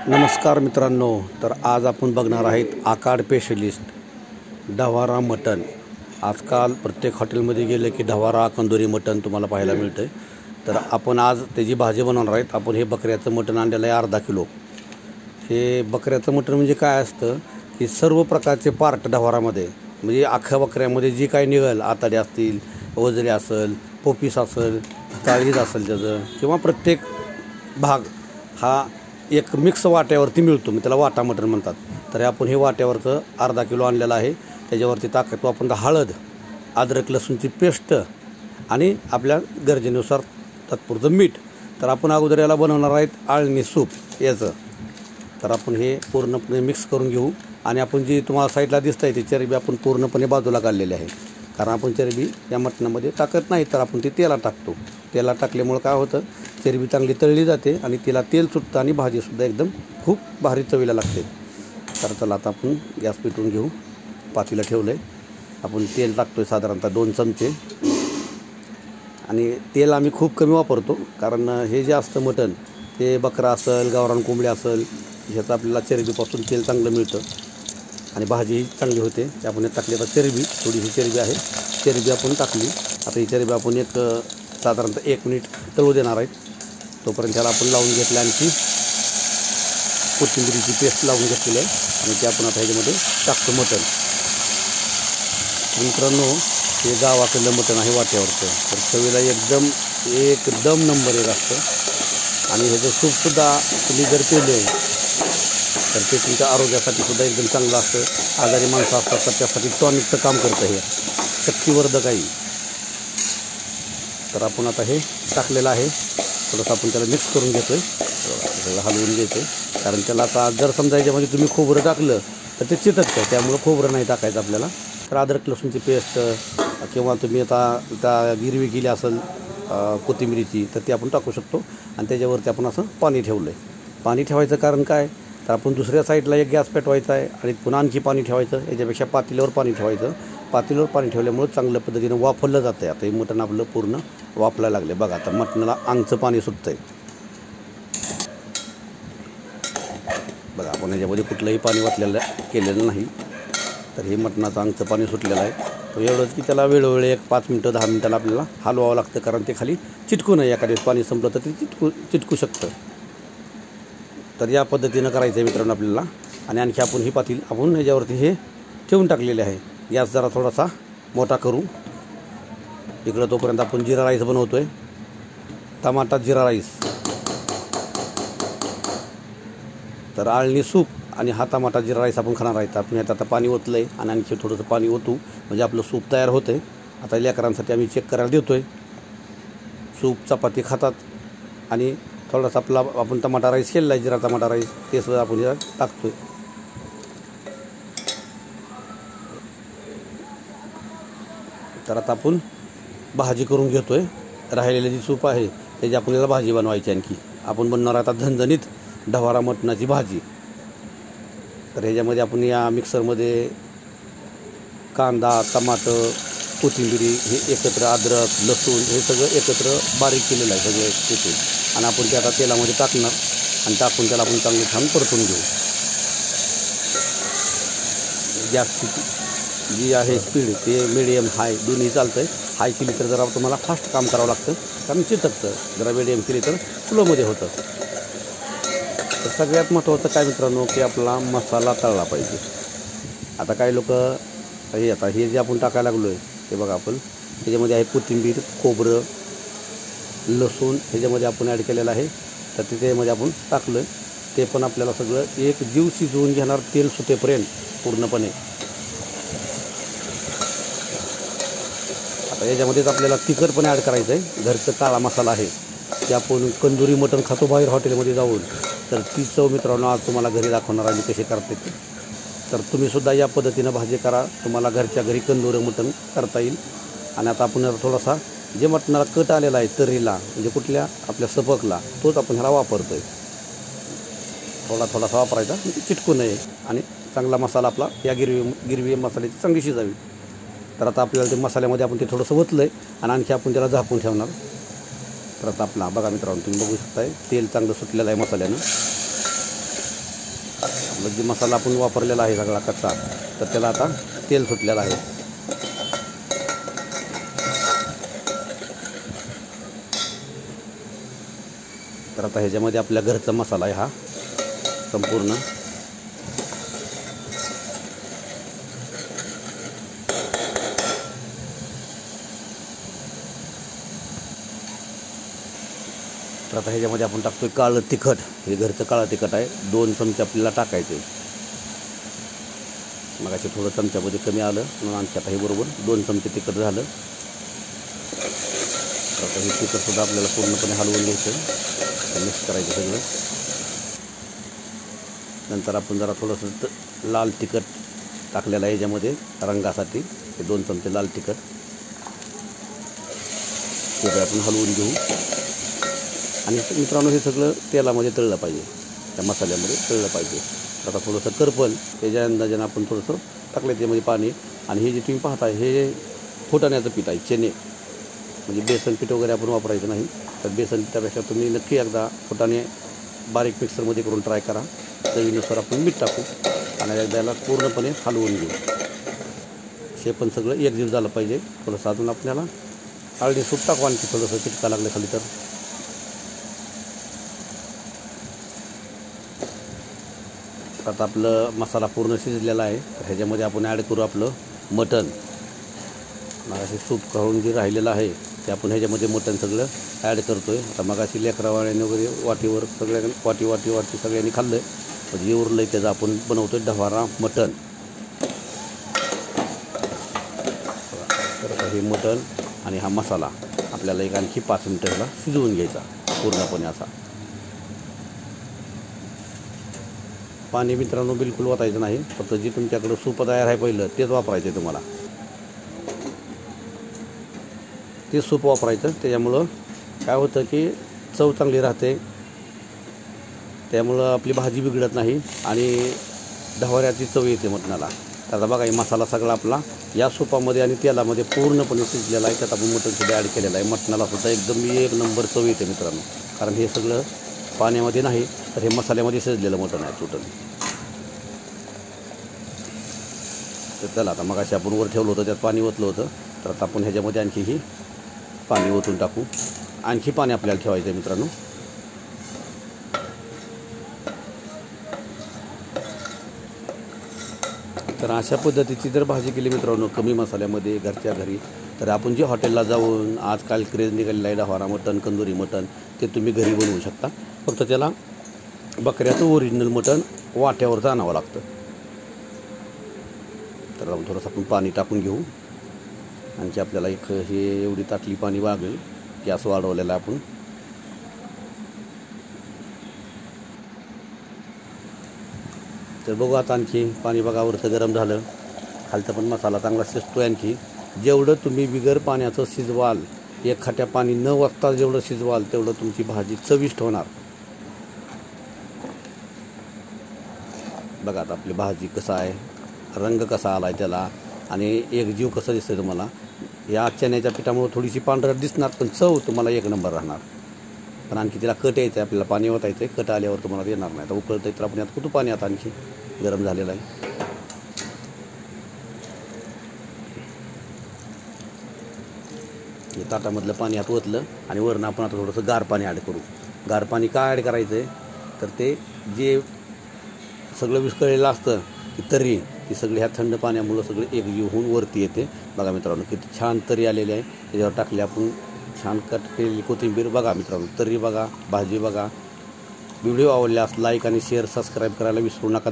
नमस्कार मित्रांनो, तर आज आपण बघणार आहेत आकाड स्पेशलिस्ट ढवारा मटण। आजकाल प्रत्येक हॉटेलमध्ये गेले की ढवारा कंदोरी मटण तुम्हाला पाहायला मिळतं। तर आपण आज त्याची भाजी बनवणार आहेत। आपण हे बकऱ्याचं मटण आणलेलं आहे अर्धा किलो। हे बकऱ्याचं मटण म्हणजे काय असतं की सर्व प्रकारचे पार्ट ढवारामध्ये, म्हणजे अख्ख्या बकऱ्यामध्ये जी काही निघेल, आतडे असतील, वजरे असेल, पोपीस असेल, काळीज असेल त्याचं, किंवा प्रत्येक भाग हा एक मिक्स वाट्यावरती मिळतो। मी त्याला वाटा मटण म्हणतात। तर आपण हे वाट्यावरचं अर्धा किलो आणलेलं आहे। त्याच्यावरती टाकतो आपण हळद, अद्रक लसूणची पेस्ट आणि आपल्या गरजेनुसार तात्पुरतं मीठ। तर आपण अगोदर याला बनवणार आहेत आळणी सूप याचं। तर आपण हे पूर्णपणे मिक्स करून घेऊ आणि आपण जी तुम्हाला साईडला दिसत आहे ती चरबी आपण पूर्णपणे बाजूला काढलेली आहे, कारण आपण चरबी या मटणामध्ये टाकत नाही, तर आपण ती तेलात टाकतो। तेलात टाकल्यामुळे काय होतं, चरबी चांगली तळली जाते आणि तिला तेल सुटतं आणि भाजीसुद्धा एकदम खूप भारी चवीला लागते। तर चला आता आपण गॅस पेटवून घेऊ। पातेलं ठेवलं आहे, आपण तेल टाकतोय साधारणतः 2 चमचे। आणि तेल आम्ही खूप कमी वापरतो, कारण हे जे असतं मटण ते बकरा असेल, गावरान कोंबडी असेल, ह्याचं आपल्याला चरबीपासून तेल चांगलं मिळतं आणि भाजी चांगली होते। ते आपण टाकली आता चरबी, थोडीशी चरबी आहे, चरबी आपण टाकली। आता ही चरबी आपण एक साधारणतः 1 मिनिट तळू देणार आहेत। तोपर्यंत त्याला आपण लावून घेतलं, आणखी कोथिंबीरीची पेस्ट लावून घेतलेली आहे आणि ते आपण आता ह्याच्यामध्ये टाकतो मटण। मित्रांनो, हे गावाकडलं मटण आहे वाट्यावरचं, तर चवीला एकदम नंबर 1 असतं। आणि ह्याचं सूपसुद्धा तुम्ही जर पिले तर ते तुमच्या आरोग्यासाठी सुद्धा एकदम चांगलं असतं। आजारी माणसं असतात तर त्यासाठी टॉनिकचं काम करतं, हे शक्तिवर्धक आहे। तर आपण आता हे टाकलेलं आहे, थोडंसं आपण त्याला मिक्स करून घेतो आहे, हलवून घेतो आहे, कारण त्याला आता जर समजा याच्यामध्ये तुम्ही खोबरं टाकलं तर ते चिटकतं, त्यामुळं खोबरं नाही टाकायचं आपल्याला। तर अद्रक लसूणची पेस्ट किंवा तुम्ही आता गिरवी केली असेल कोथिंबीरीची तर ती आपण टाकू शकतो। आणि त्याच्यावरती आपण असं पाणी ठेवलं आहे। पाणी ठेवायचं कारण काय, तर आपण दुसऱ्या साईडला एक गॅस पेटवायचा आहे आणि पुन्हा आणखी पाणी ठेवायचं। याच्यापेक्षा पातेल्यावर पाणी ठेवायचं। पातेल्यावर पाणी ठेवल्यामुळे चांगल्या पद्धतीनं वाफवलं जातं आहे। आता हे मटण आपलं पूर्ण वाफलायला लागले बघा। आता मटणाला अंगचं पाणी सुटतं आहे बघा। आपण याच्यामध्ये कुठलंही पाणी वाटलेलं केलेलं नाही, तर हे मटणाचं अंगचं पाणी सुटलेलं आहे। तर एवढंच की त्याला वेळोवेळी एक 5 मिनटं 10 मिनटाला आपल्याला हलवावं लागतं, कारण ते खाली चिटकू नये। एखाद्या पाणी संपलं तर ते चिटकू शकतं। तर या पद्धतीनं करायचं आहे मित्रांनो आपल्याला। आणि आणखी आपण ही पातील आपण ह्याच्यावरती हे ठेवून टाकलेले आहे। गॅस जरा थोडासा मोठा करू। इकडं तोपर्यंत आपण जिरा राईस बनवतो आहे, टमाटा जिरा राईस। तर आळणी सूप आणि हा टमाटा जिरा राईस आपण खाणार आहेत। आपण यात आता पाणी ओतलं आहे आणि आणखी थोडंसं पाणी ओतू, म्हणजे आपलं सूप तयार होतं आहे। आता लेकरांसाठी आम्ही चेक करायला देतो आहे। सूप चपाती खातात आणि थोडासा आपला आपण टमाटा राईस केलेला आहे, जिरा टमाटा राईस, ते सुद्धा आपण यात टाकतो आहे। तर आता आपण भाजी करून घेतो आहे। राहिलेली जी सूप आहे त्याची आपल्याला भाजी बनवायची। आणखी आपण बनवणार आता झणझणीत ढवारा मटणाची भाजी। तर ह्याच्यामध्ये आपण या मिक्सरमध्ये कांदा, टमाटर, कोथिंबीर हे एकत्र, अद्रक लसूण हे सगळं एकत्र बारीक केलेलं आहे सगळं तिथून, आणि आपण ते आता तेलामध्ये टाकणार आणि टाकून त्याला आपण चांगलं छान परतून घेऊ। गॅसची जी आहे स्पीड ते मिडियम हाय दोन्ही चालतं आहे। हाय केली तर जरा तुम्हाला फास्ट काम करावं लागतं, कारण चिटकतं। जरा मिडियम केली तर स्लोमध्ये होतं। तर सगळ्यात महत्त्वाचं काय मित्रांनो, की आपला मसाला तळला पाहिजे। आता काही लोक हे जे आपण टाकायला लागलो आहे ते बघा, आपण त्याच्यामध्ये आहे कोथिंबीर, खोबरं, लसूण ह्याच्यामध्ये आपण ॲड केलेलं आहे। तर त्याच्यामध्ये आपण टाकलं आहे, ते पण आपल्याला सगळं एक जीव शिजवून घेणार, तेल सुटेपर्यंत पूर्णपणे। आता याच्यामध्येच आपल्याला तिखट पण ॲड करायचं आहे। घरचं काळा मसाला आहे, ते आपण कंदुरी मटण खातो बाहेर हॉटेलमध्ये जाऊन, तर ती चव मित्रांनो आज तुम्हाला घरी दाखवणार आहे मी कशी करते ते। तर तुम्हीसुद्धा या पद्धतीनं भाजी करा, तुम्हाला घरच्या घरी कंदुरी मटण करता येईल। आणि आता आपण थोडासा जे मटणाला कट आलेला आहे तर्रीला, म्हणजे कुठल्या आपल्या सपकला, तोच आपण ह्याला वापरतो आहे। थोडासा वापरायचा, म्हणजे चिटकू नये आणि चांगला मसाला आपला या गिरवी मसाल्याची चांगली शिजावी। तर आता आपल्याला ते मसाल्यामध्ये आपण ते थोडंसं ओतलं आहे आणि आणखी आपण त्याला झाकून ठेवणार। तर आता आपला बघा मित्रांनो, तुम्ही बघू शकताय तेल चांगलं सुटलेलं आहे मसाल्यानं। आपला जे मसाला आपण वापरलेला आहे सगळा कच्चा, तर त्याला आता तेल सुटलेलं आहे. तर आता ह्याच्यामध्ये आपल्या घरचा मसाला आहे हा संपूर्ण. तर आता ह्याच्यामध्ये आपण टाकतोय काळं तिखट. हे घरचं काळं तिखट आहे, 2 चमचे आपल्याला टाकायचे. मग असे थोडं चमच्यामध्ये कमी आलं म्हणून आणखी आता हे बरोबर 2 चमचे तिखट झालं. आता हे तिखटसुद्धा आपल्याला पूर्णपणे हलवून घ्यायचं, मिक्स करायचं सगळं. नंतर आपण जरा थोडंसं लाल तिखट टाकलेलं आहे ह्याच्यामध्ये रंगासाठी. हे 2 चमचे लाल तिखट ते आपण हलवून घेऊ. आणि मित्रांनो हे सगळं तेलामध्ये तळलं पाहिजे, त्या मसाल्यामध्ये तळलं पाहिजे. आता थोडंसं करपल त्याच्या अंदाजानं आपण थोडंसं टाकलं त्यामध्ये पाणी. आणि हे जे तुम्ही पाहताय हे फुटाण्याचं पीठ आहे, चणे. म्हणजे बेसन पीठ वगैरे आपण वापरायचं नाही. तर बेसन पिठापेक्षा तुम्ही नक्की एकदा फुटाणे बारीक मिक्सरमध्ये करून ट्राय करा. चवीनुसार आपण मीठ टाकू आणि एकदा याला पूर्णपणे हलवून घेऊ. हे पण सगळं एकजीव झालं पाहिजे. थोडंसं अजून आपल्याला हळदी सूप टाकू आणखी थोडंसं चिटका लागलं खाली तर. आता आपलं मसाला पूर्ण शिजलेला आहे. तर ह्याच्यामध्ये आपण ॲड करू आपलं मटण. मगाशी सूप करून जे राहिलेलं आहे ते आपण ह्याच्यामध्ये मटण सगळं ॲड करतो आहे. आता मगाशी लेकरावाळ्याने वगैरे वाटीवर सगळ्यांनी वाटी सगळ्यांनी खाल्लं. म्हणजे जे उरलं आहे त्याचं आपण बनवतो आहे ढवारा मटण. तर आता हे मटण आणि हा मसाला आपल्याला एक आणखी 5 मिनिटं ह्याला शिजवून घ्यायचा पूर्णपणे असा. पाणी मित्रांनो बिलकुल वाटायचं नाही, फक्त जे तुमच्याकडं सूप तयार आहे पहिलं तेच वापरायचं आहे तुम्हाला. ते सूप वापरायचं. त्याच्यामुळं काय होतं की चव चांगली राहते, त्यामुळं आपली भाजी बिघडत नाही आणि ढवाऱ्याची चव येते मटणाला. तर आता बघा मसाला सगळा आपला या सूपामध्ये आणि तेलामध्ये पूर्णपणे शिजलेला आहे. त्यात आपण मटणसुद्धा ॲड केलेलं आहे. मटणालासुद्धा एकदम 1 नंबर चव येते मित्रांनो, कारण हे सगळं पाण्यामध्ये नाही तर हे मसाल्यामध्ये शिजलेलं मटण आहे टोटल. तर चला आता मगाशी आपण वर ठेवलं होतं त्यात पाणी ओतलं होतं. तर आता आपण ह्याच्यामध्ये आणखी ही पाणी ओतून टाकू. आणखी पाणी आपल्याला ठेवायचं आहे मित्रांनो. तर अशा पद्धतीची जर भाजी केली मित्रांनो कमी मसाल्यामध्ये घरच्या घरी, तर आपण जे हॉटेलला जाऊन आजकाल क्रेज निघालेला आहे ढवारा मटण, कंदुरी मटण, ते तुम्ही घरी बनवू शकता. फक्त त्याला बकऱ्याचं ओरिजिनल मटण वाट्यावर आणावं लागतं. तर थोडंसं आपण पाणी टाकून घेऊ. आणखी आपल्याला एक हे एवढी ताटली पाणी लागेल. गॅस वाढवलेला आपण. तर बघू आता आणखी पाणी बघा वरचं गरम झालं, खालचा पण मसाला चांगला शिजतो आहे. आणखी जेवढं तुम्ही बिगर पाण्याचं शिजवाल, एक खाट्या पाणी न वाजता जेवढं शिजवाल तेवढं तुमची भाजी चविष्ट होणार. बघा आता आपली भाजी कसं आहे, रंग कसा आला आहे त्याला आणि एक जीव कसं दिसतं तुम्हाला. या चण्याच्या पिठामुळे थोडीशी पांढरट दिसणार पण चव तुम्हाला 1 नंबर राहणार. पण आणखी तिला कट यायचं आहे, आपल्याला पाणी ओतायचं आहे. कट आल्यावर तुम्हाला येणार नाही. आता उकळतं तर आपण यात कुठं पाणी आता आणखी गरम झालेलं आहे. हे ताटामधलं पाणी आत ओतलं आणि वरून आपण आता थोडंसं गार पाणी ॲड करू. गार पाणी का ॲड करायचं आहे तर ते जे सगळं विस्कळलेलं असतं ती तर्री ती सगळी ह्या थंड पाण्यामुळं सगळं एकजीव होऊन वरती येते. बघा मित्रांनो किती छान तर्री आलेली आहे. त्याच्यावर टाकले आपण छान कट केलेली कोथिंबीर. बघा मित्रांनो तर्री बघा, भाजी बघा. व्हिडिओ आवडल्यास लाईक आणि शेअर सबस्क्राईब करायला विसरू नका.